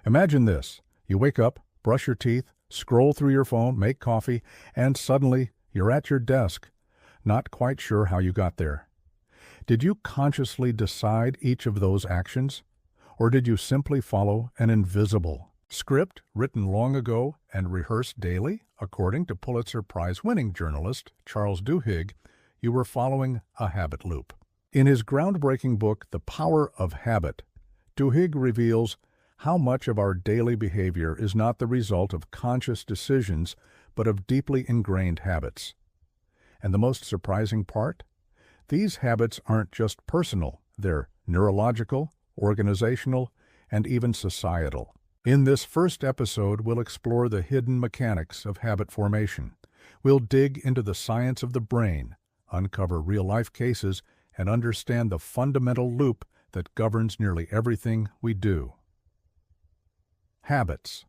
Imagine this. You wake up, brush your teeth, scroll through your phone, make coffee, and suddenly you're at your desk, not quite sure how you got there. Did you consciously decide each of those actions? Or did you simply follow an invisible script written long ago and rehearsed daily? According to Pulitzer Prize-winning journalist Charles Duhigg, you were following a habit loop. In his groundbreaking book, The Power of Habit, Duhigg reveals how much of our daily behavior is not the result of conscious decisions, but of deeply ingrained habits. And the most surprising part? These habits aren't just personal, they're neurological, organizational, and even societal. In this first episode, we'll explore the hidden mechanics of habit formation. We'll dig into the science of the brain, uncover real-life cases, and understand the fundamental loop that governs nearly everything we do. Habits.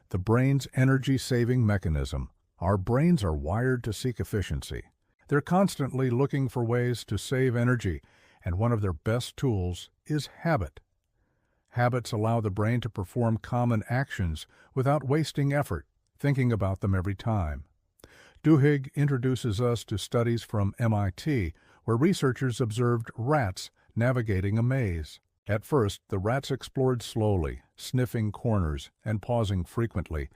The brain's energy-saving mechanism. Our brains are wired to seek efficiency. They're constantly looking for ways to save energy, and one of their best tools is habit. Habits allow the brain to perform common actions without wasting effort, thinking about them every time. Duhigg introduces us to studies from MIT, where researchers observed rats navigating a maze. At first, the rats explored slowly, sniffing corners and pausing frequently,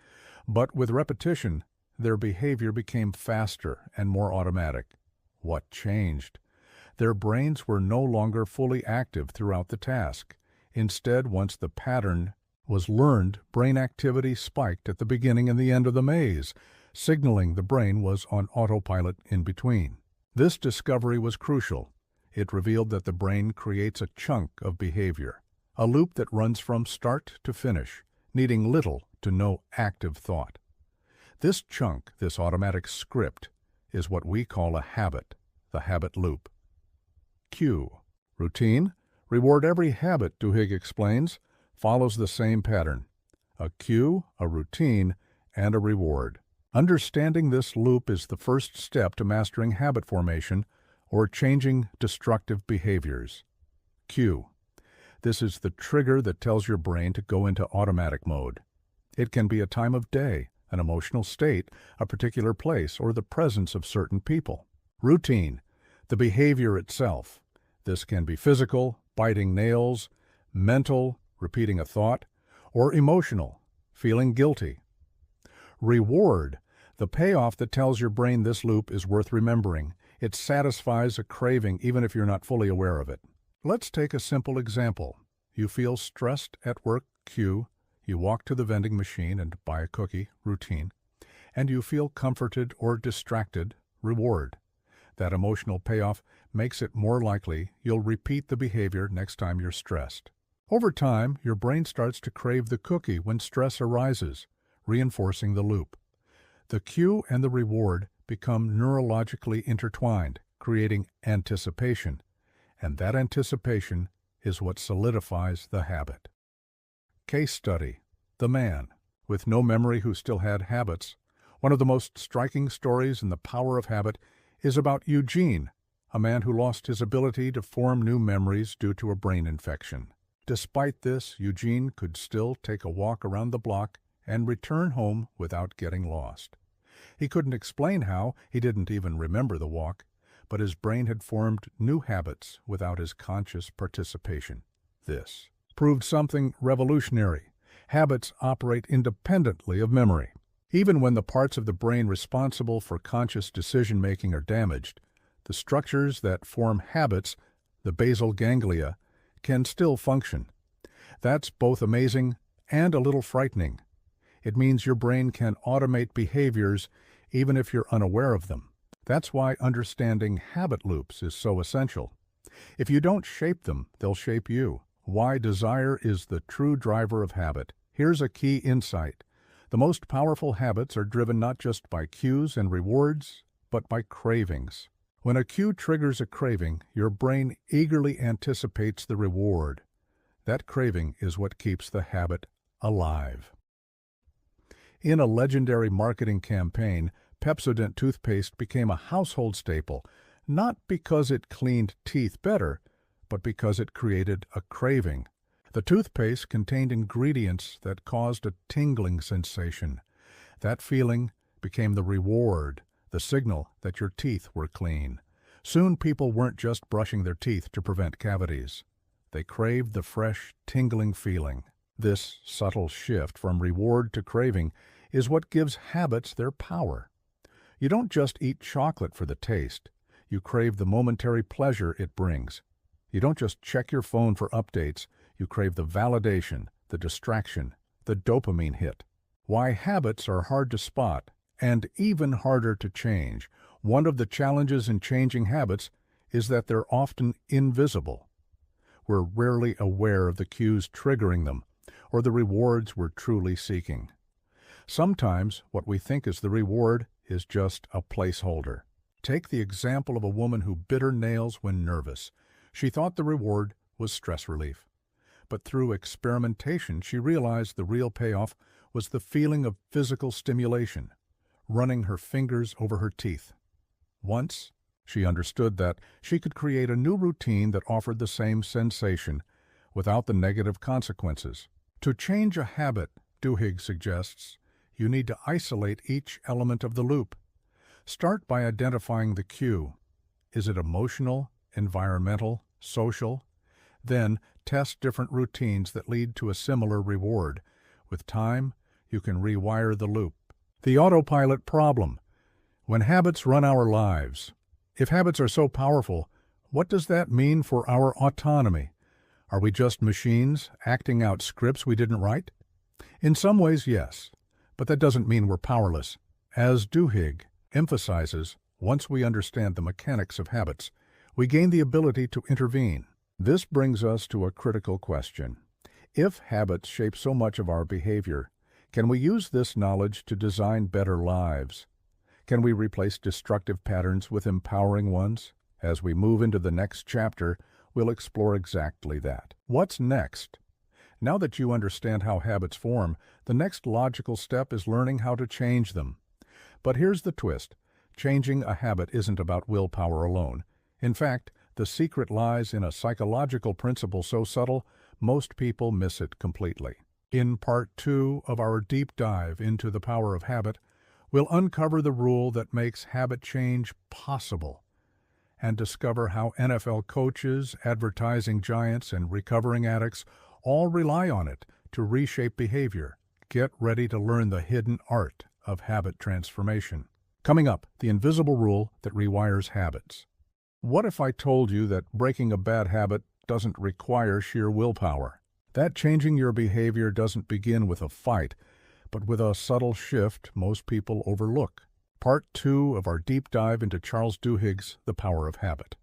but with repetition, their behavior became faster and more automatic. What changed? Their brains were no longer fully active throughout the task. Instead, once the pattern was learned, brain activity spiked at the beginning and the end of the maze, signaling the brain was on autopilot in between. This discovery was crucial. It revealed that the brain creates a chunk of behavior, a loop that runs from start to finish, needing little to no active thought. This chunk, this automatic script, is what we call a habit, the habit loop. Cue. Routine. Reward. Every habit, Duhigg explains, follows the same pattern: a cue, a routine, and a reward. Understanding this loop is the first step to mastering habit formation or changing destructive behaviors. Cue. This is the trigger that tells your brain to go into automatic mode. It can be a time of day, an emotional state, a particular place, or the presence of certain people. Routine. The behavior itself. This can be physical, biting nails, mental, repeating a thought, or emotional, feeling guilty. Reward. The payoff that tells your brain this loop is worth remembering. It satisfies a craving even if you're not fully aware of it. Let's take a simple example. You feel stressed at work, cue. You walk to the vending machine and buy a cookie, routine. And you feel comforted or distracted, reward. That emotional payoff makes it more likely you'll repeat the behavior next time you're stressed. Over time, your brain starts to crave the cookie when stress arises, reinforcing the loop. The cue and the reward become neurologically intertwined, creating anticipation, and that anticipation is what solidifies the habit. Case study: the man with no memory who still had habits. One of the most striking stories in The Power of Habit is about Eugene, a man who lost his ability to form new memories due to a brain infection. Despite this, Eugene could still take a walk around the block and return home without getting lost. He couldn't explain how, he didn't even remember the walk, but his brain had formed new habits without his conscious participation. This proved something revolutionary. Habits operate independently of memory. Even when the parts of the brain responsible for conscious decision-making are damaged, the structures that form habits, the basal ganglia, can still function. That's both amazing and a little frightening. It means your brain can automate behaviors even if you're unaware of them. That's why understanding habit loops is so essential. If you don't shape them, they'll shape you. Why desire is the true driver of habit. Here's a key insight. The most powerful habits are driven not just by cues and rewards, but by cravings. When a cue triggers a craving, your brain eagerly anticipates the reward. That craving is what keeps the habit alive. In a legendary marketing campaign, Pepsodent toothpaste became a household staple, not because it cleaned teeth better, but because it created a craving. The toothpaste contained ingredients that caused a tingling sensation. That feeling became the reward, the signal that your teeth were clean. Soon people weren't just brushing their teeth to prevent cavities. They craved the fresh, tingling feeling. This subtle shift from reward to craving is what gives habits their power. You don't just eat chocolate for the taste. You crave the momentary pleasure it brings. You don't just check your phone for updates. You crave the validation, the distraction, the dopamine hit. Why habits are hard to spot and even harder to change. One of the challenges in changing habits is that they're often invisible. We're rarely aware of the cues triggering them or the rewards we're truly seeking. Sometimes what we think is the reward is just a placeholder. Take the example of a woman who bit her nails when nervous. She thought the reward was stress relief. But through experimentation, she realized the real payoff was the feeling of physical stimulation, running her fingers over her teeth. Once, she understood that she could create a new routine that offered the same sensation without the negative consequences. To change a habit, Duhigg suggests, you need to isolate each element of the loop. Start by identifying the cue. Is it emotional, environmental, social? Then test different routines that lead to a similar reward. With time, you can rewire the loop. The autopilot problem. When habits run our lives. If habits are so powerful, what does that mean for our autonomy? Are we just machines acting out scripts we didn't write? In some ways, yes, but that doesn't mean we're powerless. As Duhigg emphasizes, once we understand the mechanics of habits, we gain the ability to intervene. This brings us to a critical question. If habits shape so much of our behavior, can we use this knowledge to design better lives? Can we replace destructive patterns with empowering ones? As we move into the next chapter, we'll explore exactly that. What's next? Now that you understand how habits form, the next logical step is learning how to change them. But here's the twist. Changing a habit isn't about willpower alone. In fact, the secret lies in a psychological principle so subtle, most people miss it completely. In Part 2 of our deep dive into the power of habit, we'll uncover the rule that makes habit change possible and discover how NFL coaches, advertising giants, and recovering addicts all rely on it to reshape behavior. Get ready to learn the hidden art of habit transformation. Coming up, the invisible rule that rewires habits. What if I told you that breaking a bad habit doesn't require sheer willpower? That changing your behavior doesn't begin with a fight, but with a subtle shift most people overlook. Part 2 of our deep dive into Charles Duhigg's The Power of Habit.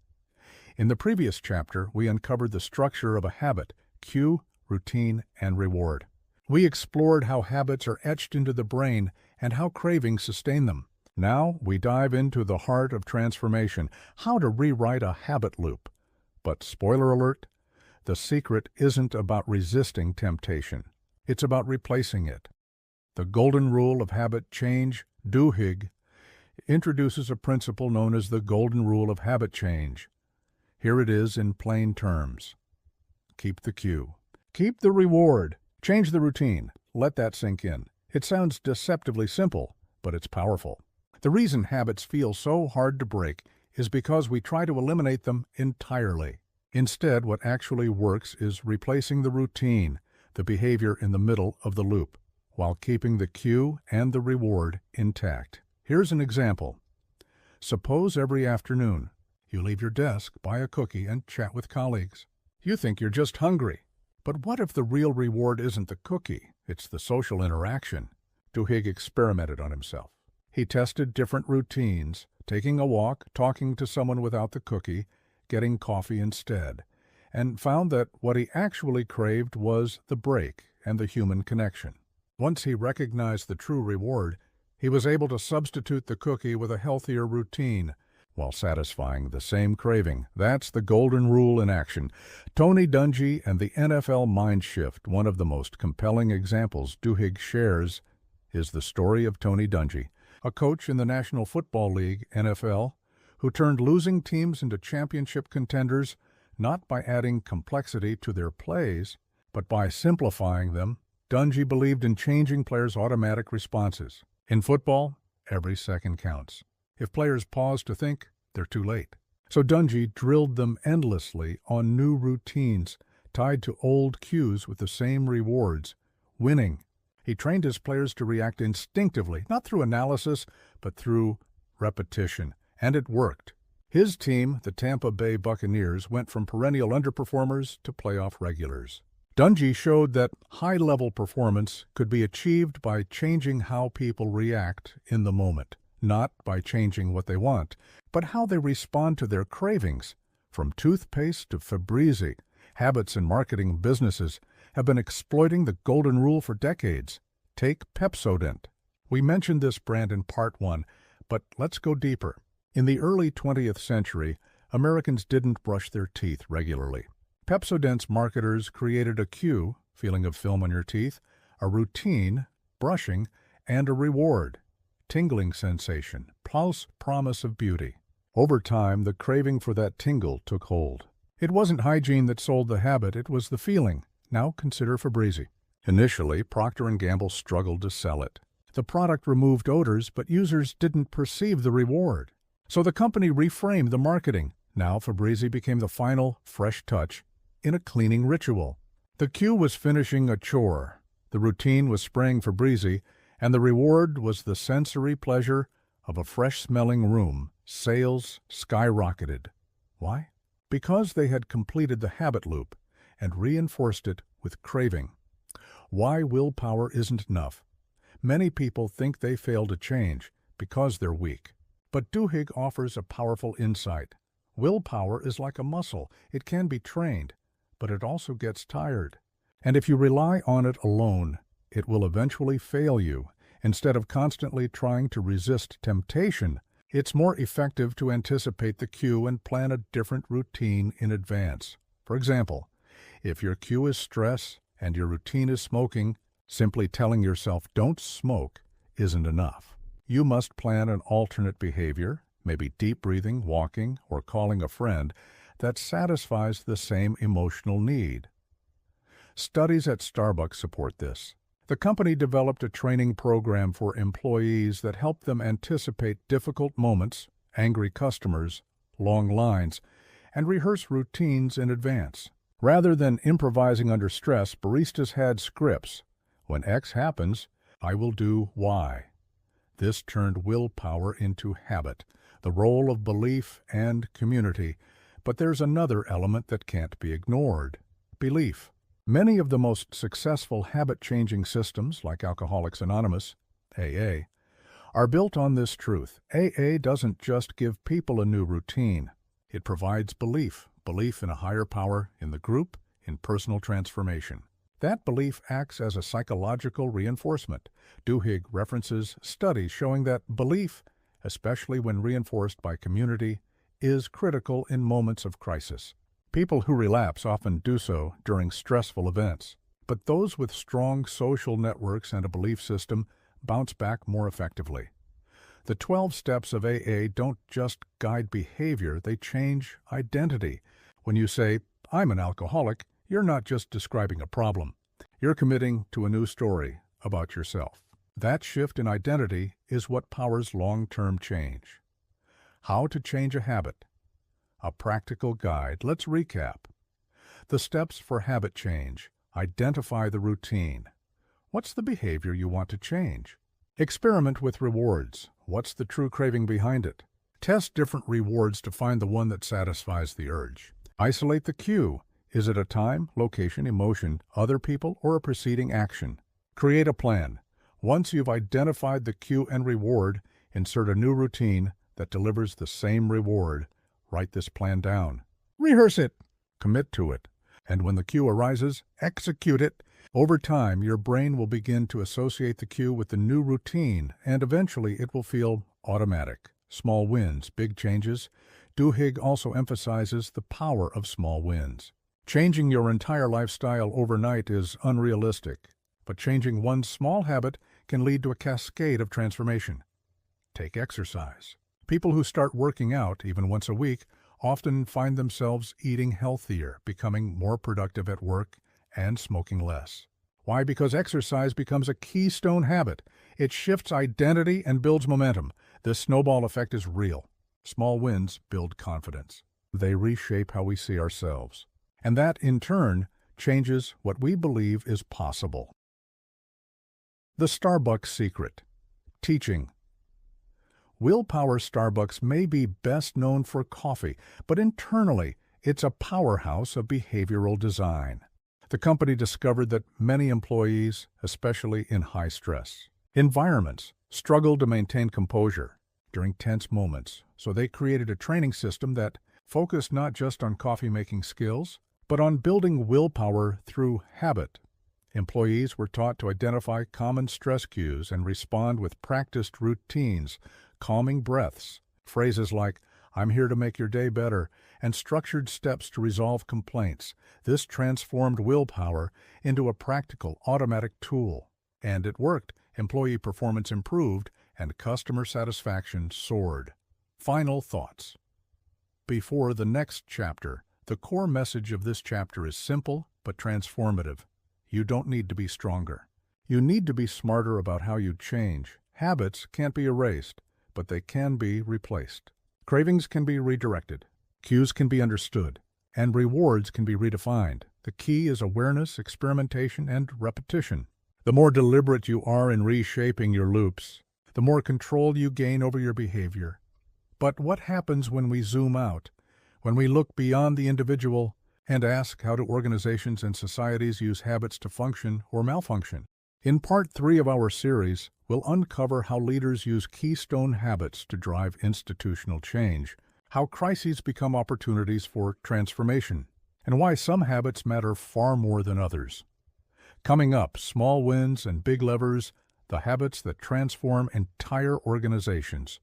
In the previous chapter, we uncovered the structure of a habit: cue, routine, and reward. We explored how habits are etched into the brain and how cravings sustain them. Now we dive into the heart of transformation, how to rewrite a habit loop. But spoiler alert, the secret isn't about resisting temptation. It's about replacing it. The golden rule of habit change, Duhigg, introduces a principle known as the golden rule of habit change. Here it is in plain terms. Keep the cue. Keep the reward. Change the routine. Let that sink in. It sounds deceptively simple, but it's powerful. The reason habits feel so hard to break is because we try to eliminate them entirely. Instead, what actually works is replacing the routine, the behavior in the middle of the loop, while keeping the cue and the reward intact. Here's an example. Suppose every afternoon you leave your desk, buy a cookie, and chat with colleagues. You think you're just hungry. But what if the real reward isn't the cookie? It's the social interaction. Duhigg experimented on himself. He tested different routines, taking a walk, talking to someone without the cookie, getting coffee instead, and found that what he actually craved was the break and the human connection. Once he recognized the true reward, he was able to substitute the cookie with a healthier routine while satisfying the same craving. That's the golden rule in action. Tony Dungy and the NFL mind shift. One of the most compelling examples Duhigg shares is the story of Tony Dungy, a coach in the National Football League, NFL, who turned losing teams into championship contenders not by adding complexity to their plays, But by simplifying them, Duhigg believed in changing players' automatic responses. In football, every second counts. If players pause to think, they're too late. So Duhigg drilled them endlessly on new routines tied to old cues with the same rewards, winning. He trained his players to react instinctively, not through analysis, but through repetition. And it worked. His team, the Tampa Bay Buccaneers, went from perennial underperformers to playoff regulars. Duhigg showed that high-level performance could be achieved by changing how people react in the moment, not by changing what they want, but how they respond to their cravings. From toothpaste to Febreze, habits in marketing and businesses have been exploiting the golden rule for decades. Take Pepsodent. We mentioned this brand in Part 1, but let's go deeper. In the early 20th century, Americans didn't brush their teeth regularly. Pepsodent's marketers created a cue, feeling of film on your teeth, a routine, brushing, and a reward, tingling sensation, plus promise of beauty. Over time, the craving for that tingle took hold. It wasn't hygiene that sold the habit, it was the feeling. Now consider Febreze. Initially, Procter & Gamble struggled to sell it. The product removed odors, but users didn't perceive the reward. So the company reframed the marketing. Now Febreze became the final, fresh touch in a cleaning ritual. The cue was finishing a chore. The routine was spraying Febreze, and the reward was the sensory pleasure of a fresh-smelling room. Sales skyrocketed. Why? Because they had completed the habit loop and reinforced it with craving. Why willpower isn't enough. Many people think they fail to change because they're weak. But Duhigg offers a powerful insight. Willpower is like a muscle. It can be trained, but it also gets tired. And if you rely on it alone, it will eventually fail you. Instead of constantly trying to resist temptation, it's more effective to anticipate the cue and plan a different routine in advance. For example, if your cue is stress and your routine is smoking, simply telling yourself don't smoke isn't enough. You must plan an alternate behavior, maybe deep breathing, walking, or calling a friend, that satisfies the same emotional need. Studies at Starbucks support this. The company developed a training program for employees that helped them anticipate difficult moments, angry customers, long lines, and rehearse routines in advance. Rather than improvising under stress, baristas had scripts. When X happens, I will do Y. This turned willpower into habit, the role of belief and community. But there's another element that can't be ignored: belief. Many of the most successful habit-changing systems, like Alcoholics Anonymous, AA, are built on this truth. AA doesn't just give people a new routine. It provides belief in a higher power, in the group, in personal transformation. That belief acts as a psychological reinforcement. Duhigg references studies showing that belief, especially when reinforced by community, is critical in moments of crisis. People who relapse often do so during stressful events, but those with strong social networks and a belief system bounce back more effectively. The 12 steps of AA don't just guide behavior, they change identity. When you say, I'm an alcoholic, you're not just describing a problem. You're committing to a new story about yourself. That shift in identity is what powers long-term change. How to change a habit. A practical guide. Let's recap. The steps for habit change. Identify the routine. What's the behavior you want to change? Experiment with rewards. What's the true craving behind it? Test different rewards to find the one that satisfies the urge. Isolate the cue. Is it a time, location, emotion, other people, or a preceding action? Create a plan. Once you've identified the cue and reward, insert a new routine that delivers the same reward. Write this plan down. Rehearse it. Commit to it. And when the cue arises, execute it. Over time, your brain will begin to associate the cue with the new routine, and eventually it will feel automatic. Small wins, big changes. Duhigg also emphasizes the power of small wins. Changing your entire lifestyle overnight is unrealistic, but changing one small habit can lead to a cascade of transformation. Take exercise. People who start working out, even once a week, often find themselves eating healthier, becoming more productive at work and smoking less. Why? Because exercise becomes a keystone habit. It shifts identity and builds momentum. The snowball effect is real. Small wins build confidence. They reshape how we see ourselves. And that, in turn, changes what we believe is possible. The Starbucks Secret. Teaching. Willpower Starbucks may be best known for coffee, but internally, it's a powerhouse of behavioral design. The company discovered that many employees, especially in high-stress environments, struggle to maintain composure during tense moments, so they created a training system that focused not just on coffee-making skills, but on building willpower through habit. Employees were taught to identify common stress cues and respond with practiced routines, calming breaths, phrases like, "I'm here to make your day better," and structured steps to resolve complaints. This transformed willpower into a practical, automatic tool. And it worked. Employee performance improved, and customer satisfaction soared. Final thoughts. Before the next chapter, the core message of this chapter is simple but transformative. You don't need to be stronger. You need to be smarter about how you change. Habits can't be erased, but they can be replaced. Cravings can be redirected. Cues can be understood. And rewards can be redefined. The key is awareness, experimentation, and repetition. The more deliberate you are in reshaping your loops, the more control you gain over your behavior. But what happens when we zoom out, when we look beyond the individual and ask, how do organizations and societies use habits to function or malfunction? In Part 3 of our series, we'll uncover how leaders use keystone habits to drive institutional change, how crises become opportunities for transformation, and why some habits matter far more than others. Coming up, small wins and big levers, the habits that transform entire organizations.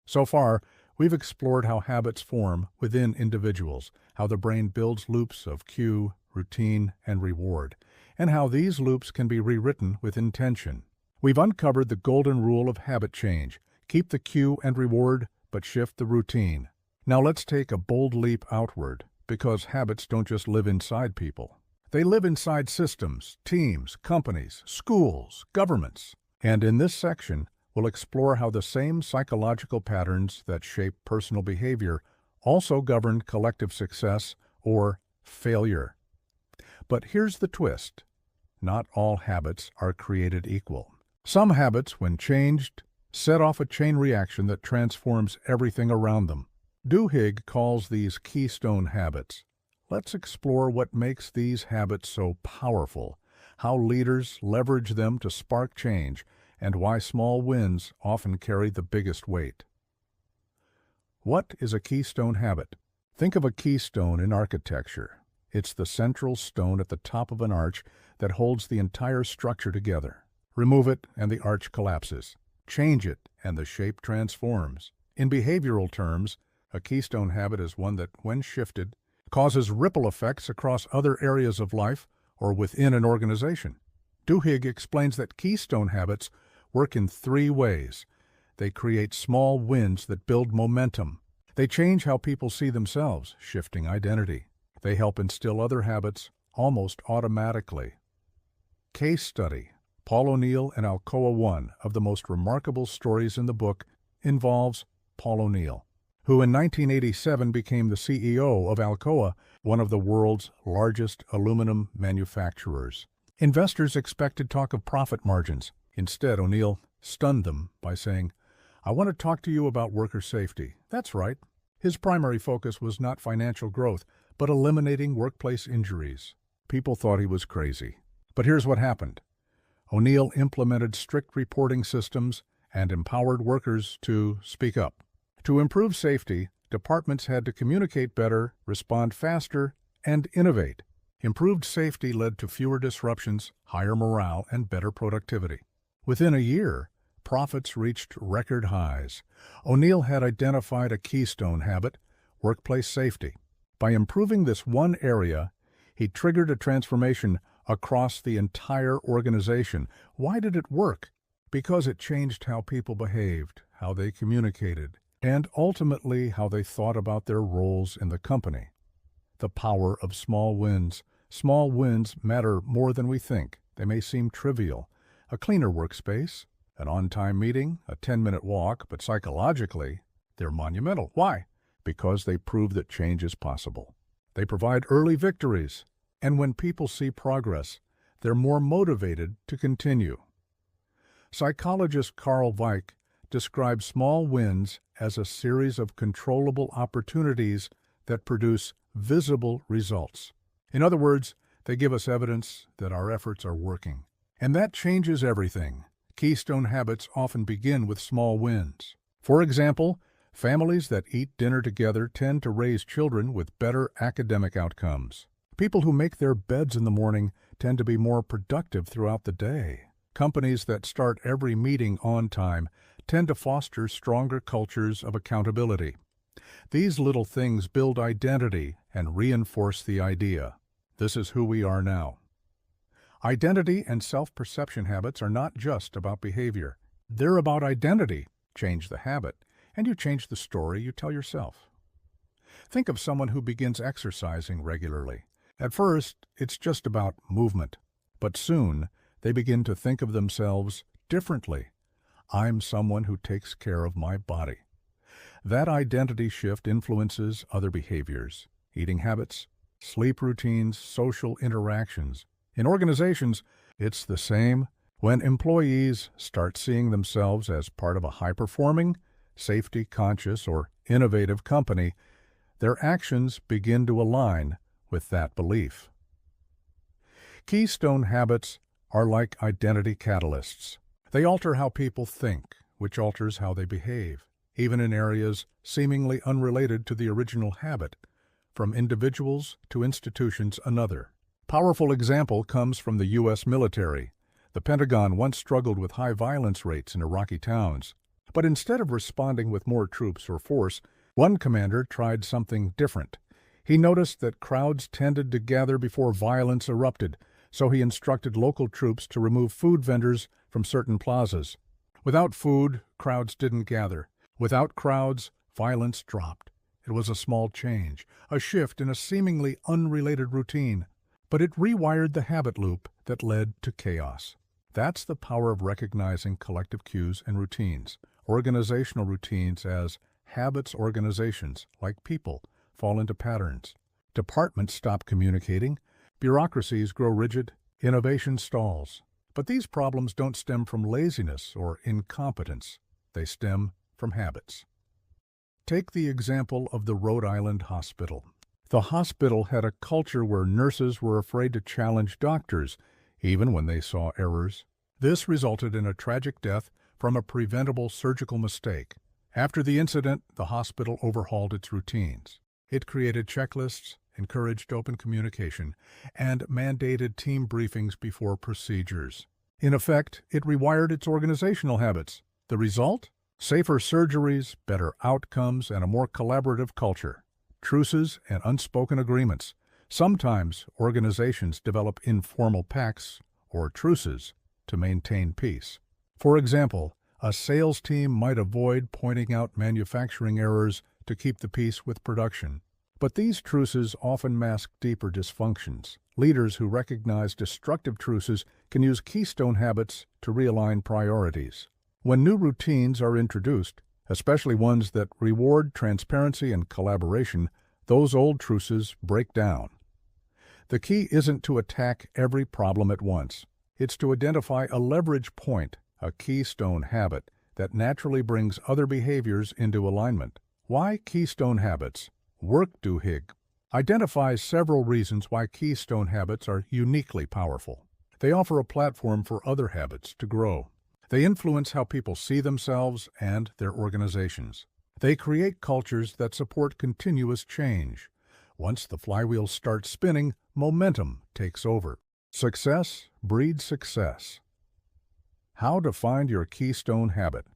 So far, we've explored how habits form within individuals, how the brain builds loops of cue, routine, and reward, and how these loops can be rewritten with intention. We've uncovered the golden rule of habit change: keep the cue and reward, but shift the routine. Now let's take a bold leap outward, because habits don't just live inside people. They live inside systems, teams, companies, schools, governments. And in this section, we'll explore how the same psychological patterns that shape personal behavior also govern collective success or failure. But here's the twist. Not all habits are created equal. Some habits, when changed, set off a chain reaction that transforms everything around them. Duhigg calls these keystone habits. Let's explore what makes these habits so powerful, how leaders leverage them to spark change, and why small wins often carry the biggest weight. What is a keystone habit? Think of a keystone in architecture. It's the central stone at the top of an arch that holds the entire structure together. Remove it and the arch collapses. Change it and the shape transforms. In behavioral terms, a keystone habit is one that, when shifted, causes ripple effects across other areas of life or within an organization. Duhigg explains that keystone habits work in 3 ways. They create small wins that build momentum. They change how people see themselves, shifting identity. They help instill other habits almost automatically. Case study. Paul O'Neill and Alcoa. One of the most remarkable stories in the book involves Paul O'Neill, who in 1987 became the CEO of Alcoa, one of the world's largest aluminum manufacturers. Investors expected talk of profit margins. Instead, O'Neill stunned them by saying, "I want to talk to you about worker safety." That's right. His primary focus was not financial growth, but eliminating workplace injuries. People thought he was crazy. But here's what happened. O'Neill implemented strict reporting systems and empowered workers to speak up. To improve safety, departments had to communicate better, respond faster, and innovate. Improved safety led to fewer disruptions, higher morale, and better productivity. Within a year, profits reached record highs. O'Neill had identified a keystone habit: workplace safety. By improving this one area, he triggered a transformation across the entire organization. Why did it work? Because it changed how people behaved, how they communicated, and ultimately how they thought about their roles in the company. The power of small wins, Small wins matter more than we think. They may seem trivial. A cleaner workspace, an on-time meeting, a 10-minute walk, but psychologically, they're monumental. Why? Because they prove that change is possible. They provide early victories, and when people see progress, they're more motivated to continue. Psychologist Charles Duhigg describes small wins as a series of controllable opportunities that produce visible results. In other words, they give us evidence that our efforts are working. And that changes everything. Keystone habits often begin with small wins. For example, families that eat dinner together tend to raise children with better academic outcomes. People who make their beds in the morning tend to be more productive throughout the day. Companies that start every meeting on time tend to foster stronger cultures of accountability. These little things build identity and reinforce the idea. This is who we are now. Identity and self-perception habits are not just about behavior. They're about identity. Change the habit, and you change the story you tell yourself. Think of someone who begins exercising regularly. At first, it's just about movement, but soon they begin to think of themselves differently. I'm someone who takes care of my body. That identity shift influences other behaviors, eating habits, sleep routines, social interactions. In organizations, it's the same. When employees start seeing themselves as part of a high-performing, safety-conscious, or innovative company, their actions begin to align with that belief. Keystone habits are like identity catalysts. They alter how people think, which alters how they behave, even in areas seemingly unrelated to the original habit, from individuals to institutions another. Powerful example comes from the U.S. military. The Pentagon once struggled with high violence rates in Iraqi towns. But instead of responding with more troops or force, one commander tried something different. He noticed that crowds tended to gather before violence erupted, so he instructed local troops to remove food vendors from certain plazas. Without food, crowds didn't gather. Without crowds, violence dropped. It was a small change, a shift in a seemingly unrelated routine. But it rewired the habit loop that led to chaos. That's the power of recognizing collective cues and routines. Organizational routines as habits organizations, like people, fall into patterns. Departments stop communicating. Bureaucracies grow rigid. Innovation stalls. But these problems don't stem from laziness or incompetence. They stem from habits. Take the example of the Rhode Island hospital. The hospital had a culture where nurses were afraid to challenge doctors, even when they saw errors. This resulted in a tragic death from a preventable surgical mistake. After the incident, the hospital overhauled its routines. It created checklists, encouraged open communication, and mandated team briefings before procedures. In effect, it rewired its organizational habits. The result? Safer surgeries, better outcomes, and a more collaborative culture. Truces and unspoken agreements. Sometimes organizations develop informal pacts or truces to maintain peace. For example, a sales team might avoid pointing out manufacturing errors to keep the peace with production. But these truces often mask deeper dysfunctions. Leaders who recognize destructive truces can use keystone habits to realign priorities. When new routines are introduced, especially ones that reward transparency and collaboration, those old truces break down. The key isn't to attack every problem at once. It's to identify a leverage point, a keystone habit, that naturally brings other behaviors into alignment. Why keystone habits? Duhigg identifies several reasons why keystone habits are uniquely powerful. They offer a platform for other habits to grow. They influence how people see themselves and their organizations. They create cultures that support continuous change. Once the flywheel starts spinning, momentum takes over. Success breeds success. How to find your keystone habit.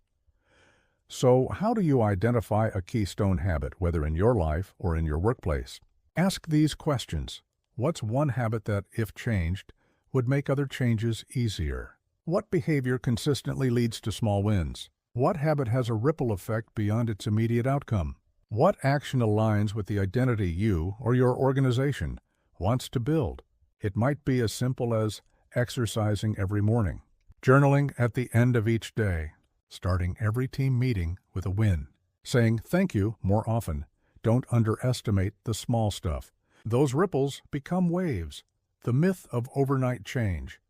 So, how do you identify a keystone habit, whether in your life or in your workplace? Ask these questions. What's one habit that, if changed, would make other changes easier? What behavior consistently leads to small wins? What habit has a ripple effect beyond its immediate outcome? What action aligns with the identity you or your organization wants to build? It might be as simple as exercising every morning, journaling at the end of each day, starting every team meeting with a win, saying thank you more often. Don't underestimate the small stuff. Those ripples become waves. The myth of overnight change.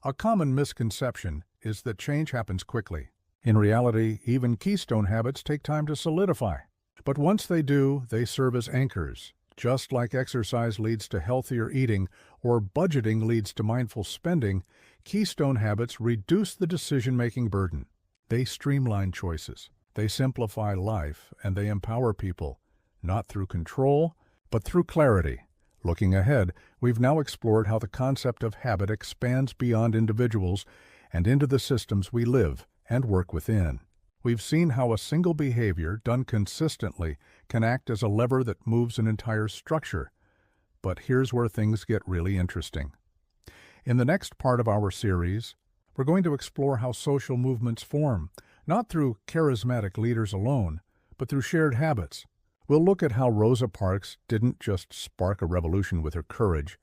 A common misconception is that change happens quickly. In reality, even keystone habits take time to solidify. But once they do, they serve as anchors. Just like exercise leads to healthier eating or budgeting leads to mindful spending, keystone habits reduce the decision-making burden. They streamline choices, they simplify life, and they empower people, not through control, but through clarity. Looking ahead, we've now explored how the concept of habit expands beyond individuals and into the systems we live and work within. We've seen how a single behavior done consistently can act as a lever that moves an entire structure. But here's where things get really interesting. In the next part of our series, we're going to explore how social movements form, not through charismatic leaders alone, but through shared habits. We'll look at how Rosa Parks didn't just spark a revolution with her courage,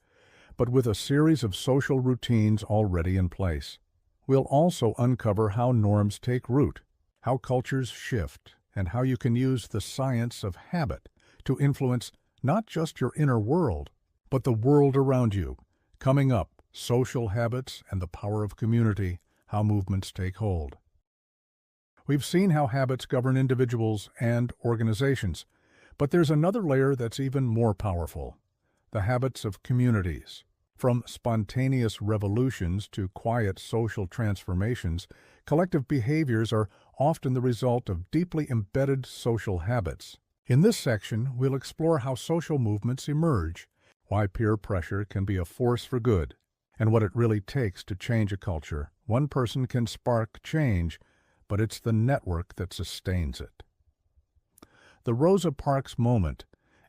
but with a series of social routines already in place. We'll also uncover how norms take root, how cultures shift, and how you can use the science of habit to influence not just your inner world, but the world around you. Coming up, social habits and the power of community, how movements take hold. We've seen how habits govern individuals and organizations, but there's another layer that's even more powerful: the habits of communities. From spontaneous revolutions to quiet social transformations, collective behaviors are often the result of deeply embedded social habits. In this section, we'll explore how social movements emerge, why peer pressure can be a force for good, and what it really takes to change a culture. One person can spark change, but it's the network that sustains it. The Rosa Parks moment,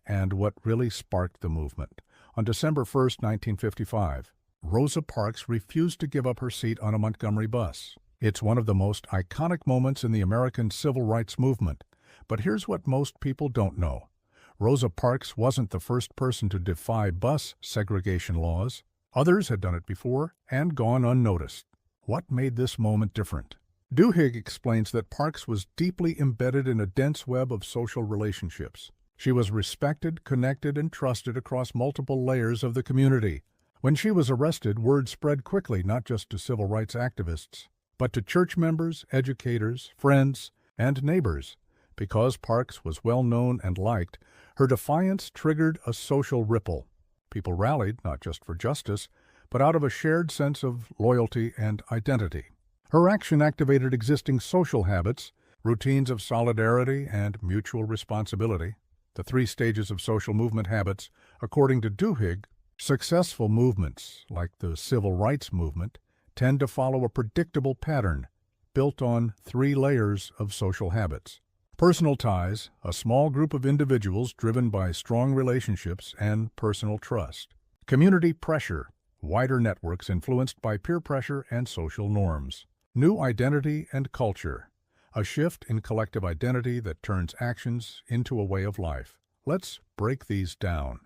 and what really sparked the movement. On December 1, 1955, Rosa Parks refused to give up her seat on a Montgomery bus. It's one of the most iconic moments in the American civil rights movement. But here's what most people don't know. Rosa Parks wasn't the first person to defy bus segregation laws. Others had done it before and gone unnoticed. What made this moment different? Duhigg explains that Parks was deeply embedded in a dense web of social relationships. She was respected, connected, and trusted across multiple layers of the community. When she was arrested, word spread quickly, not just to civil rights activists, but to church members, educators, friends, and neighbors. Because Parks was well known and liked, her defiance triggered a social ripple. People rallied, not just for justice, but out of a shared sense of loyalty and identity. Her action activated existing social habits, routines of solidarity and mutual responsibility. The 3 stages of social movement habits, according to Duhigg. Successful movements, like the civil rights movement, tend to follow a predictable pattern built on 3 layers of social habits. Personal ties, a small group of individuals driven by strong relationships and personal trust. Community pressure, wider networks influenced by peer pressure and social norms. New identity and culture, a shift in collective identity that turns actions into a way of life. Let's break these down.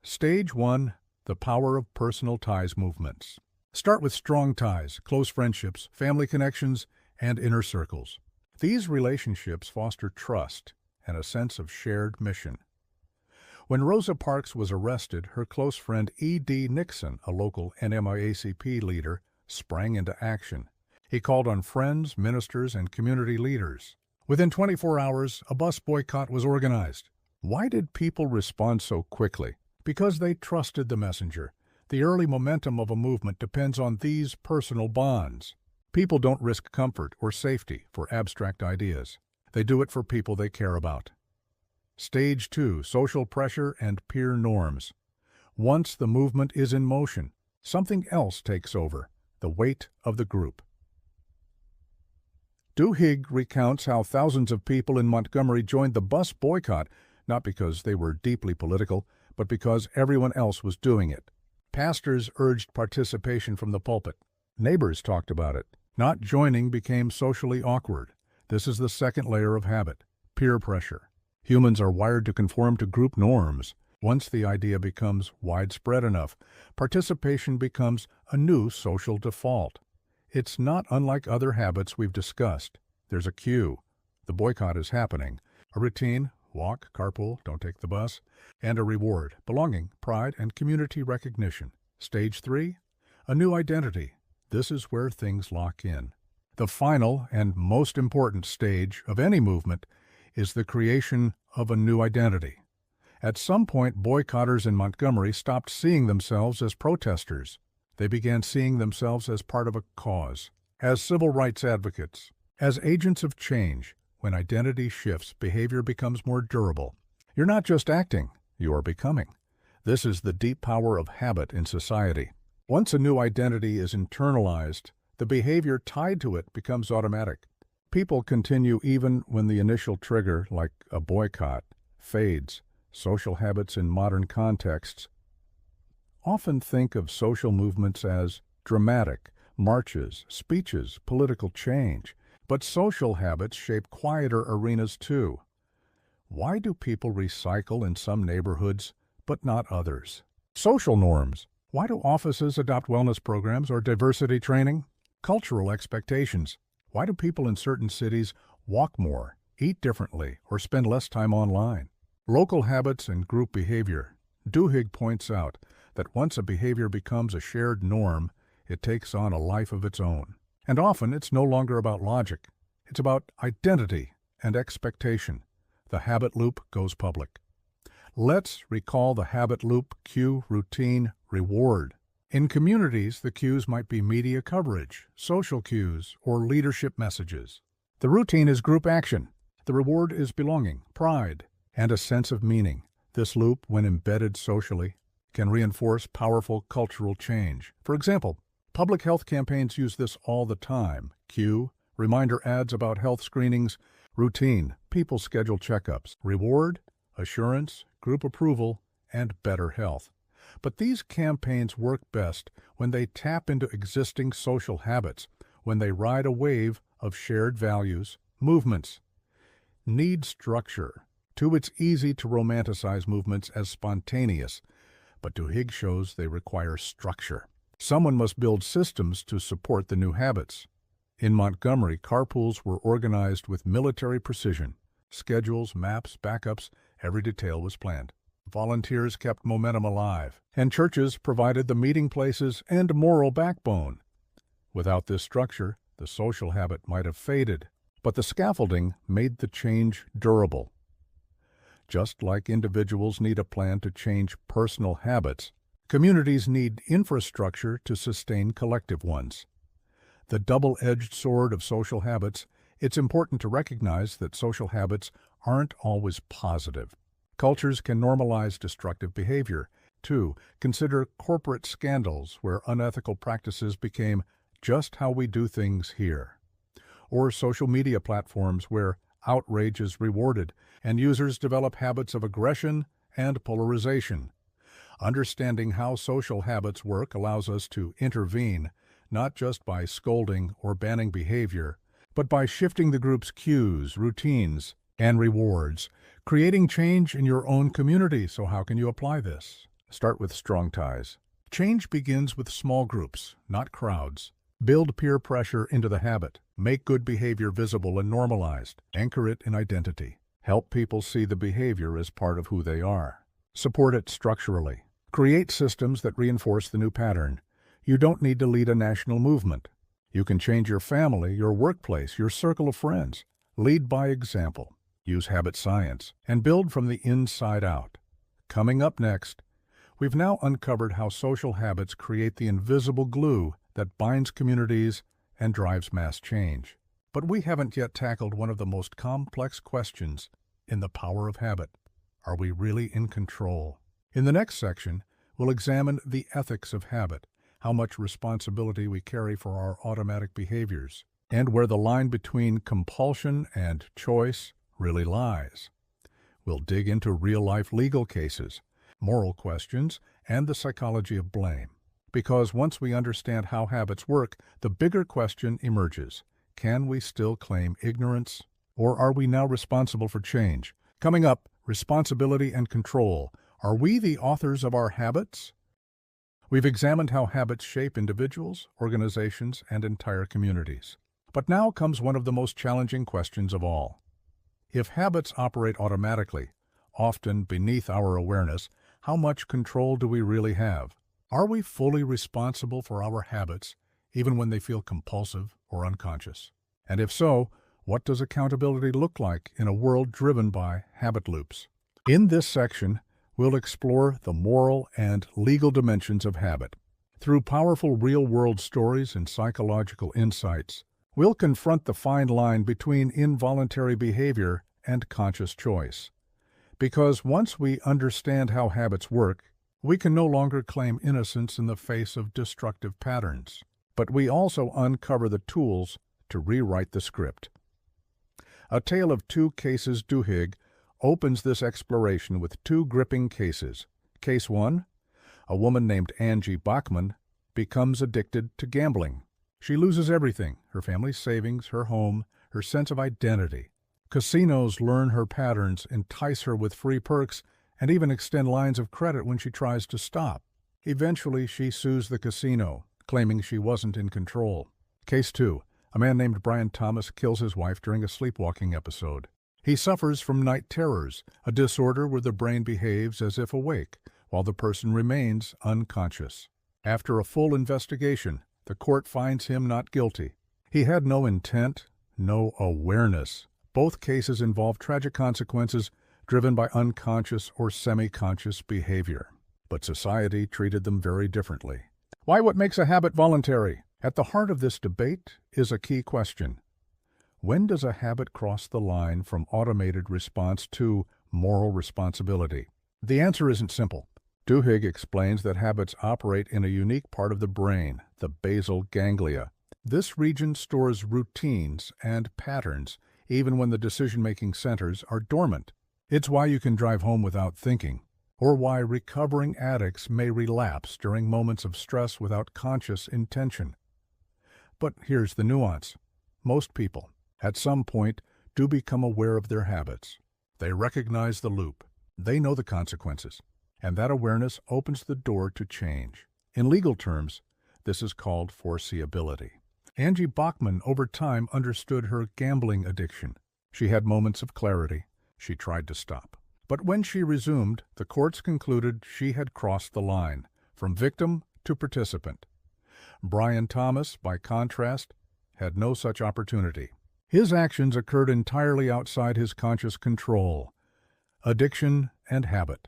Stage 1. The power of personal ties movements. Start with strong ties, close friendships, family connections, and inner circles. These relationships foster trust and a sense of shared mission. When Rosa Parks was arrested, her close friend E.D. Nixon, a local NMIACP leader, sprang into action. He called on friends, ministers, and community leaders. Within 24 hours, a bus boycott was organized. Why did people respond so quickly? Because they trusted the messenger. The early momentum of a movement depends on these personal bonds. People don't risk comfort or safety for abstract ideas. They do it for people they care about. Stage 2. Social pressure and peer norms. Once the movement is in motion, something else takes over: the weight of the group. Duhigg recounts how thousands of people in Montgomery joined the bus boycott, not because they were deeply political, but because everyone else was doing it. Pastors urged participation from the pulpit. Neighbors talked about it. Not joining became socially awkward. This is the second layer of habit: peer pressure. Humans are wired to conform to group norms. Once the idea becomes widespread enough, participation becomes a new social default. It's not unlike other habits we've discussed. There's a cue. The boycott is happening. A routine, walk, carpool, don't take the bus, and a reward, belonging, pride, and community recognition. Stage 3, a new identity. This is where things lock in. The final and most important stage of any movement is the creation of a new identity. At some point, boycotters in Montgomery stopped seeing themselves as protesters. They began seeing themselves as part of a cause, as civil rights advocates, as agents of change. When identity shifts, behavior becomes more durable. You're not just acting, you are becoming. This is the deep power of habit in society. Once a new identity is internalized, the behavior tied to it becomes automatic. People continue even when the initial trigger, like a boycott, fades. Social habits in modern contexts often think of social movements as dramatic, marches, speeches, political change. But social habits shape quieter arenas too. Why do people recycle in some neighborhoods but not others? Social norms. Why do offices adopt wellness programs or diversity training? Cultural expectations. Why do people in certain cities walk more, eat differently, or spend less time online? Local habits and group behavior. Duhigg points out that once a behavior becomes a shared norm, it takes on a life of its own. And often it's no longer about logic. It's about identity and expectation. The habit loop goes public. Let's recall the habit loop: cue, routine, reward. In communities, the cues might be media coverage, social cues, or leadership messages. The routine is group action. The reward is belonging, pride, and a sense of meaning. This loop, when embedded socially, can reinforce powerful cultural change. For example, public health campaigns use this all the time. Cue, reminder ads about health screenings. Routine, people schedule checkups. Reward, assurance, group approval, and better health. But these campaigns work best when they tap into existing social habits, when they ride a wave of shared values. Movements need structure. Too, it's easy to romanticize movements as spontaneous, but Duhigg shows they require structure. Someone must build systems to support the new habits. In Montgomery, carpools were organized with military precision. Schedules, maps, backups, every detail was planned. Volunteers kept momentum alive, and churches provided the meeting places and moral backbone. Without this structure, the social habit might have faded, but the scaffolding made the change durable. Just like individuals need a plan to change personal habits, communities need infrastructure to sustain collective ones. The double-edged sword of social habits, it's important to recognize that social habits aren't always positive. Cultures can normalize destructive behavior. 2. Consider corporate scandals where unethical practices became just how we do things here. Or social media platforms where outrage is rewarded and users develop habits of aggression and polarization. Understanding how social habits work allows us to intervene, not just by scolding or banning behavior, but by shifting the group's cues, routines, and rewards, creating change in your own community. So how can you apply this? Start with strong ties. Change begins with small groups, not crowds. Build peer pressure into the habit. Make good behavior visible and normalized. Anchor it in identity. Help people see the behavior as part of who they are. Support it structurally. Create systems that reinforce the new pattern. You don't need to lead a national movement. You can change your family, your workplace, your circle of friends. Lead by example. Use habit science and build from the inside out. Coming up next, we've now uncovered how social habits create the invisible glue that binds communities and drives mass change. But we haven't yet tackled one of the most complex questions in the power of habit. Are we really in control? In the next section, we'll examine the ethics of habit, how much responsibility we carry for our automatic behaviors, and where the line between compulsion and choice really lies. We'll dig into real-life legal cases, moral questions, and the psychology of blame. Because once we understand how habits work, the bigger question emerges. Can we still claim ignorance? Or are we now responsible for change? Coming up, responsibility and control. Are we the authors of our habits? We've examined how habits shape individuals, organizations, and entire communities. But now comes one of the most challenging questions of all. If habits operate automatically, often beneath our awareness, how much control do we really have? Are we fully responsible for our habits, even when they feel compulsive or unconscious? And if so, what does accountability look like in a world driven by habit loops? In this section, we'll explore the moral and legal dimensions of habit. Through powerful real-world stories and psychological insights, we'll confront the fine line between involuntary behavior and conscious choice. Because once we understand how habits work, we can no longer claim innocence in the face of destructive patterns. But we also uncover the tools to rewrite the script. A Tale of Two Cases Duhigg opens this exploration with two gripping cases. Case 1, a woman named Angie Bachman becomes addicted to gambling. She loses everything, her family's savings, her home, her sense of identity. Casinos learn her patterns, entice her with free perks, and even extend lines of credit when she tries to stop. Eventually, she sues the casino, claiming she wasn't in control. Case 2, a man named Brian Thomas kills his wife during a sleepwalking episode. He suffers from night terrors, a disorder where the brain behaves as if awake, while the person remains unconscious. After a full investigation, the court finds him not guilty. He had no intent, no awareness. Both cases involve tragic consequences driven by unconscious or semi-conscious behavior. But society treated them very differently. Why what makes a habit voluntary? At the heart of this debate is a key question. When does a habit cross the line from automated response to moral responsibility? The answer isn't simple. Duhigg explains that habits operate in a unique part of the brain, the basal ganglia. This region stores routines and patterns, even when the decision-making centers are dormant. It's why you can drive home without thinking, or why recovering addicts may relapse during moments of stress without conscious intention. But here's the nuance. Most people, at some point, do become aware of their habits. They recognize the loop. They know the consequences. And that awareness opens the door to change. In legal terms, this is called foreseeability. Angie Bachman, over time, understood her gambling addiction. She had moments of clarity. She tried to stop. But when she resumed, the courts concluded she had crossed the line, from victim to participant. Brian Thomas, by contrast, had no such opportunity. His actions occurred entirely outside his conscious control. Addiction and habit.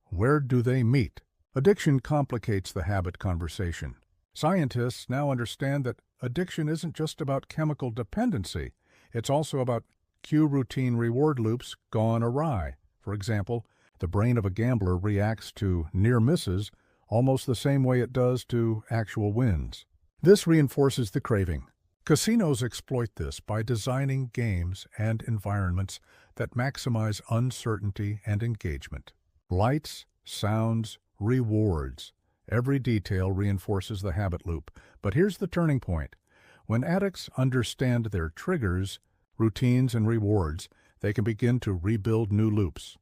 Where do they meet? Addiction complicates the habit conversation. Scientists now understand that addiction isn't just about chemical dependency. It's also about cue routine reward loops gone awry. For example, the brain of a gambler reacts to near misses almost the same way it does to actual wins. This reinforces the craving. Casinos exploit this by designing games and environments that maximize uncertainty and engagement. Lights, sounds, rewards. Every detail reinforces the habit loop. But here's the turning point. When addicts understand their triggers, routines, and rewards, they can begin to rebuild new loops.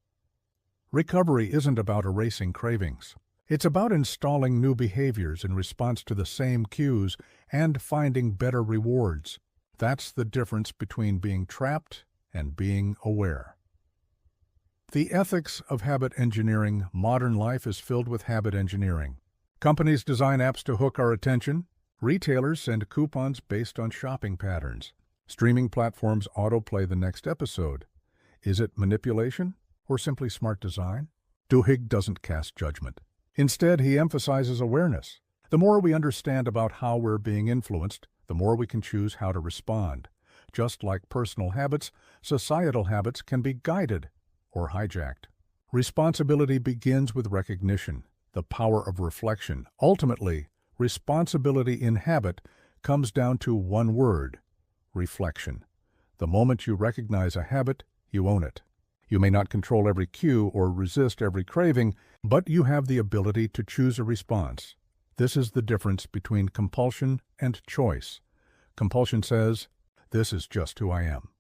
Recovery isn't about erasing cravings. It's about installing new behaviors in response to the same cues and finding better rewards. That's the difference between being trapped and being aware. The ethics of habit engineering. Modern life is filled with habit engineering. Companies design apps to hook our attention. Retailers send coupons based on shopping patterns. Streaming platforms autoplay the next episode. Is it manipulation or simply smart design? Duhigg doesn't cast judgment. Instead, he emphasizes awareness. The more we understand about how we're being influenced, the more we can choose how to respond. Just like personal habits, societal habits can be guided or hijacked. Responsibility begins with recognition, the power of reflection. Ultimately, responsibility in habit comes down to one word: reflection. The moment you recognize a habit, you own it. You may not control every cue or resist every craving, but you have the ability to choose a response. This is the difference between compulsion and choice. Compulsion says, "This is just who I am."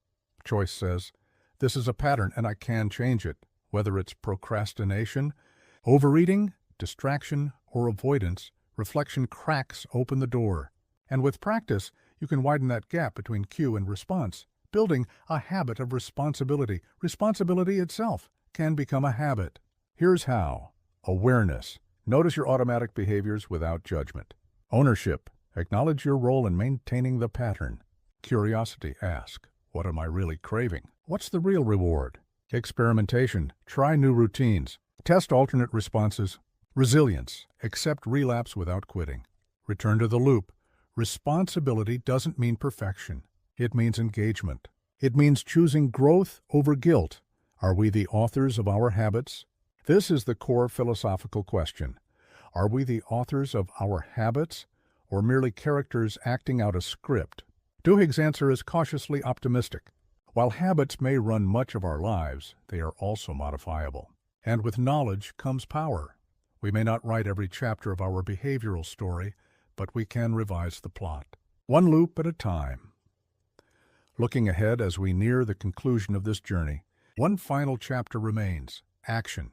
Choice says, "This is a pattern and I can change it." Whether it's procrastination, Overeating, distraction, or avoidance, reflection cracks open the door. And with practice, you can widen that gap between cue and response, building a habit of responsibility. Responsibility itself can become a habit. Here's how. Awareness. Notice your automatic behaviors without judgment. Ownership. Acknowledge your role in maintaining the pattern. Curiosity. Ask, what am I really craving? What's the real reward? Experimentation. Try new routines. Test alternate responses. Resilience. Accept relapse without quitting. Return to the loop. Responsibility doesn't mean perfection. It means engagement. It means choosing growth over guilt. Are we the authors of our habits? This is the core philosophical question. Are we the authors of our habits, or merely characters acting out a script? Duhigg's answer is cautiously optimistic. While habits may run much of our lives, they are also modifiable. And with knowledge comes power. We may not write every chapter of our behavioral story, but we can revise the plot, one loop at a time. Looking ahead as we near the conclusion of this journey, one final chapter remains: action.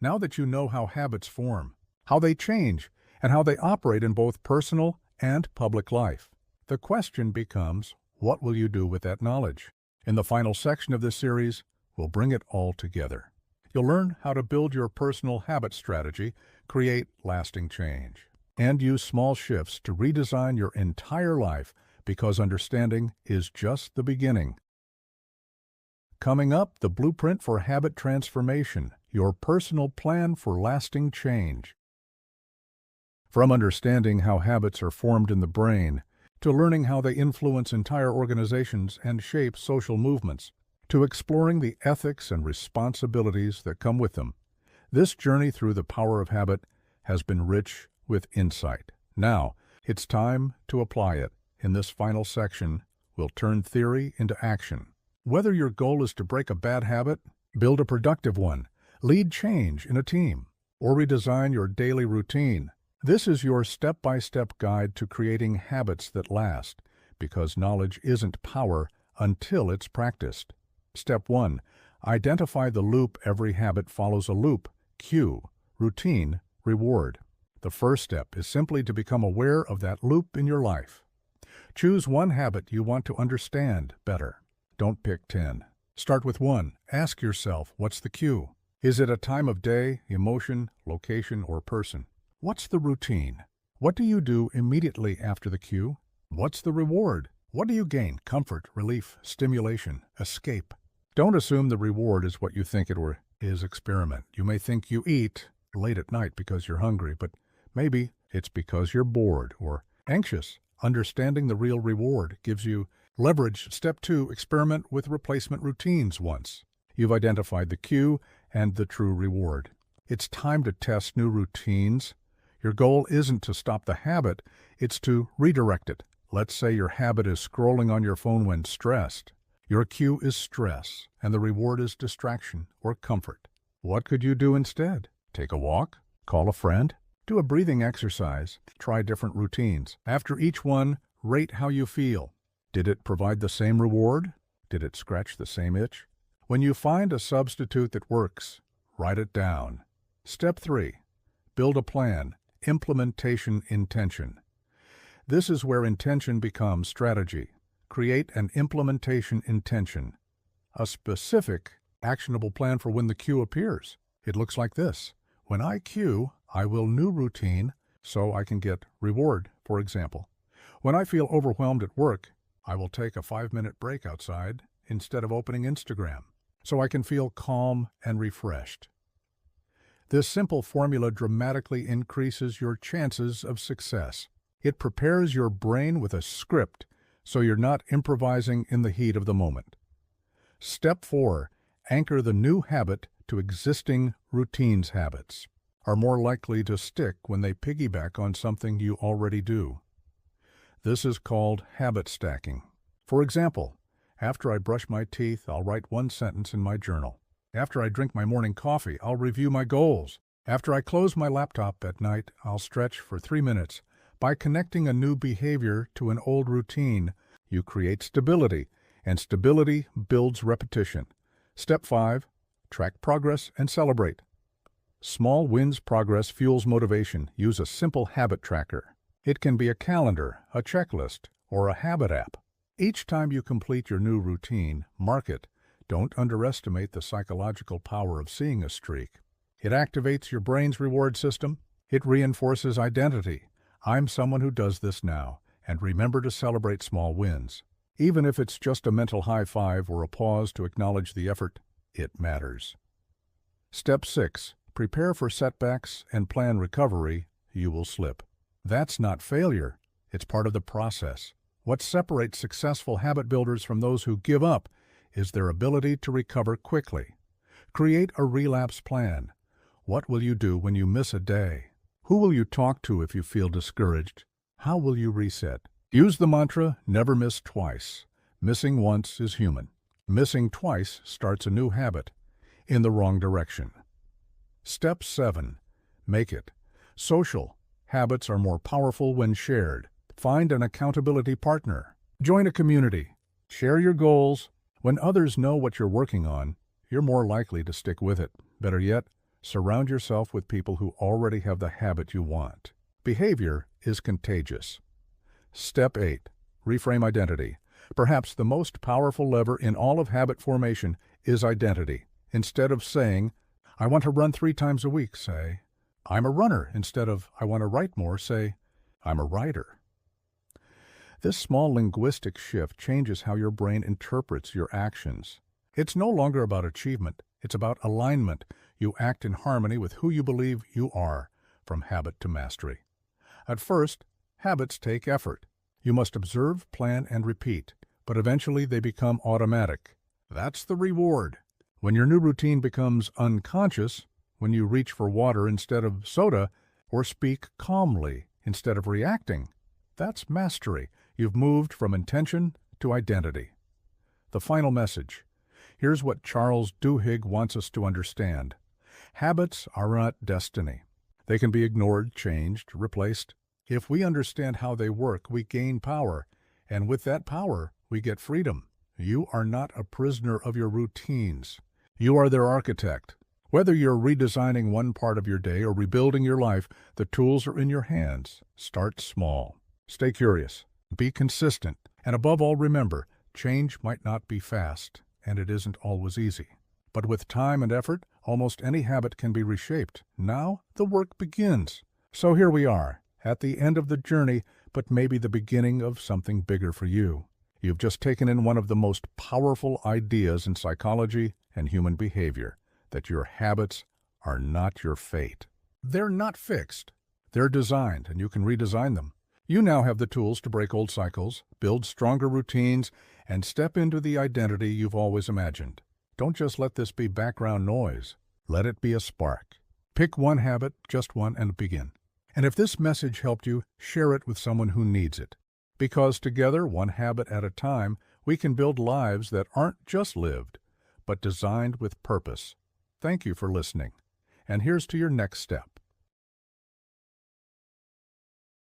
Now that you know how habits form, how they change, and how they operate in both personal and public life, the question becomes, what will you do with that knowledge? In the final section of this series, we'll bring it all together. You'll learn how to build your personal habit strategy, create lasting change, and use small shifts to redesign your entire life, because understanding is just the beginning. Coming up, the blueprint for habit transformation, your personal plan for lasting change. From understanding how habits are formed in the brain, to learning how they influence entire organizations and shape social movements, to exploring the ethics and responsibilities that come with them, this journey through the power of habit has been rich with insight. Now, it's time to apply it. In this final section, we'll turn theory into action. Whether your goal is to break a bad habit, build a productive one, lead change in a team, or redesign your daily routine, this is your step-by-step guide to creating habits that last, because knowledge isn't power until it's practiced. Step 1. Identify the loop every habit follows: a loop, cue, routine, reward. The first step is simply to become aware of that loop in your life. Choose one habit you want to understand better. Don't pick 10. Start with one. Ask yourself, what's the cue? Is it a time of day, emotion, location, or person? What's the routine? What do you do immediately after the cue? What's the reward? What do you gain? Comfort, relief, stimulation, escape. Don't assume the reward is what you think it is. Experiment. You may think you eat late at night because you're hungry, but maybe it's because you're bored or anxious. Understanding the real reward gives you leverage. Step 2. Experiment with replacement routines once you've identified the cue and the true reward. It's time to test new routines. Your goal isn't to stop the habit, it's to redirect it. Let's say your habit is scrolling on your phone when stressed. Your cue is stress, and the reward is distraction or comfort. What could you do instead? Take a walk? Call a friend? Do a breathing exercise. Try different routines. After each one, rate how you feel. Did it provide the same reward? Did it scratch the same itch? When you find a substitute that works, write it down. Step 3. Build a plan. Implementation intention. This is where intention becomes strategy. Create an implementation intention. A specific, actionable plan for when the cue appears. It looks like this. When I cue, I will new routine so I can get reward, for example. When I feel overwhelmed at work, I will take a 5-minute break outside instead of opening Instagram, so I can feel calm and refreshed. This simple formula dramatically increases your chances of success. It prepares your brain with a script, so you're not improvising in the heat of the moment. Step 4. Anchor the new habit to existing routines. Habits are more likely to stick when they piggyback on something you already do. This is called habit stacking. For example, after I brush my teeth, I'll write one sentence in my journal. After I drink my morning coffee, I'll review my goals. After I close my laptop at night, I'll stretch for 3 minutes. By connecting a new behavior to an old routine, you create stability, and stability builds repetition. Step 5. Track progress and celebrate. Small wins progress fuels motivation. Use a simple habit tracker. It can be a calendar, a checklist, or a habit app. Each time you complete your new routine, mark it. Don't underestimate the psychological power of seeing a streak. It activates your brain's reward system. It reinforces identity. I'm someone who does this now. And remember to celebrate small wins. Even if it's just a mental high five or a pause to acknowledge the effort, it matters. Step 6. Prepare for setbacks and plan recovery. You will slip. That's not failure. It's part of the process. What separates successful habit builders from those who give up is their ability to recover quickly. Create a relapse plan. What will you do when you miss a day? Who will you talk to if you feel discouraged? How will you reset? Use the mantra, never miss twice. Missing once is human. Missing twice starts a new habit in the wrong direction. Step 7. Make it. Social. Habits are more powerful when shared. Find an accountability partner. Join a community. Share your goals. When others know what you're working on, you're more likely to stick with it. Better yet, surround yourself with people who already have the habit you want. Behavior is contagious. Step 8. Reframe identity. Perhaps the most powerful lever in all of habit formation is identity. Instead of saying, I want to run 3 times a week, say, I'm a runner. Instead of, I want to write more, say, I'm a writer. This small linguistic shift changes how your brain interprets your actions. It's no longer about achievement. It's about alignment. You act in harmony with who you believe you are, from habit to mastery. At first, habits take effort. You must observe, plan, and repeat, but eventually they become automatic. That's the reward. When your new routine becomes unconscious, when you reach for water instead of soda, or speak calmly instead of reacting, that's mastery. You've moved from intention to identity. The final message. Here's what Charles Duhigg wants us to understand. Habits are not destiny. They can be ignored, changed, replaced. If we understand how they work, we gain power, and with that power, we get freedom. You are not a prisoner of your routines. You are their architect. Whether you're redesigning one part of your day or rebuilding your life, the tools are in your hands. Start small. Stay curious. Be consistent. And above all, remember, change might not be fast, and it isn't always easy. But with time and effort, almost any habit can be reshaped. Now, the work begins. So here we are, at the end of the journey, but maybe the beginning of something bigger for you. You've just taken in one of the most powerful ideas in psychology and human behavior, that your habits are not your fate. They're not fixed. They're designed, and you can redesign them. You now have the tools to break old cycles, build stronger routines, and step into the identity you've always imagined. Don't just let this be background noise. Let it be a spark. Pick one habit, just one, and begin. And if this message helped you, share it with someone who needs it. Because together, one habit at a time, we can build lives that aren't just lived, but designed with purpose. Thank you for listening. And here's to your next step.